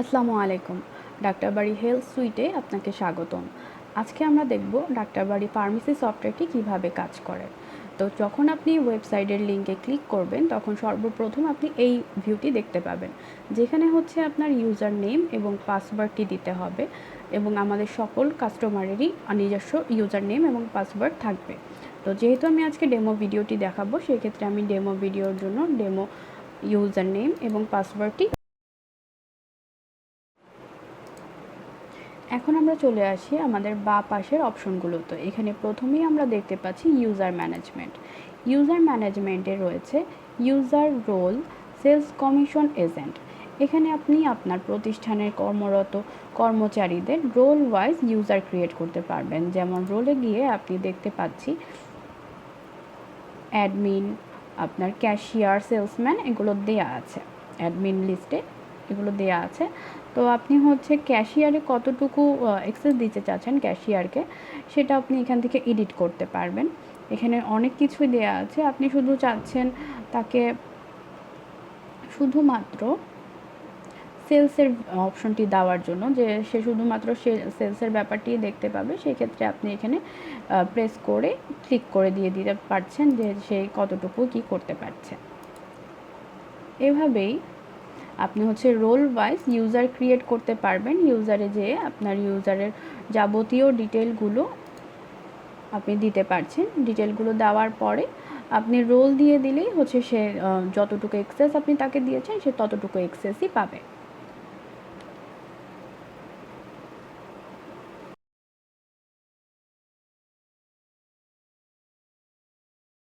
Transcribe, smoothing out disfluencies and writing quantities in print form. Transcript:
আসসালামু আলাইকুম। ডাক্তারবাড়ি হেলথ সুইটে আপনাকে স্বাগতম। আজকে আমরা দেখব ডাক্তারবাড়ি ফার্মেসি সফটওয়্যারটি কিভাবে কাজ করে। তো যখন আপনি ওয়েবসাইটের লিঙ্কে ক্লিক করবেন তখন সর্বপ্রথম আপনি এই ভিউটি দেখতে পাবেন, যেখানে হচ্ছে আপনার ইউজার নেম এবং পাসওয়ার্ডটি দিতে হবে এবং আমাদের সকল কাস্টমারেরই নিজস্ব ইউজার নেম এবং পাসওয়ার্ড থাকবে। তো যেহেতু আমি আজকে ডেমো ভিডিওটি দেখাবো, সেক্ষেত্রে আমি ডেমো ভিডিওর জন্য ডেমো ইউজার নেম এবং পাসওয়ার্ডটি। এখন আমরা চলে আসি আমাদের বাঁ পাশের অপশনগুলোতে। এখানে প্রথমেই আমরা দেখতে পাচ্ছি ইউজার ম্যানেজমেন্ট। ইউজার ম্যানেজমেন্টে রয়েছে user role, sales commission, agent. এখানে আপনি আপনার প্রতিষ্ঠানের কর্মরত কর্মচারীদের রোল ওয়াইজ ইউজার ক্রিয়েট করতে পারবেন। যেমন রোলে গিয়ে আপনি দেখতে পাচ্ছি অ্যাডমিন, আপনার ক্যাশিয়ার, সেলসম্যান, এগুলো দেয়া আছে। অ্যাডমিন লিস্টে এগুলো দেয়া আছে। তো আপনি হচ্ছে ক্যাশিয়ারে কতটুকু অ্যাক্সেস দিতে চাচ্ছেন ক্যাশিয়ারকে, সেটা আপনি এখান থেকে এডিট করতে পারবেন। এখানে অনেক কিছুই দেয়া আছে। আপনি শুধু চাচ্ছেন তাকে শুধুমাত্র সেলসের অপশনটি দেওয়ার জন্য, যে সে শুধুমাত্র সেলসের ব্যাপারটি দেখতে পাবে, সেক্ষেত্রে আপনি এখানে প্রেস করে ক্লিক করে দিয়ে দিতে পারছেন যে সে কতটুকু কি করতে পারছে। এভাবেই আপনি হচ্ছে রোল ওয়াইজ ইউজার ক্রিয়েট করতে পারবেন। ইউজারে যেয়ে আপনার ইউজারের যাবতীয় ডিটেলগুলো আপনি দিতে পারছেন। ডিটেলগুলো দেওয়ার পরে আপনি রোল দিয়ে দিলেই হচ্ছে সে যতটুকু এক্সেস আপনি তাকে দিয়েছেন সে ততটুকু এক্সেসই পাবে।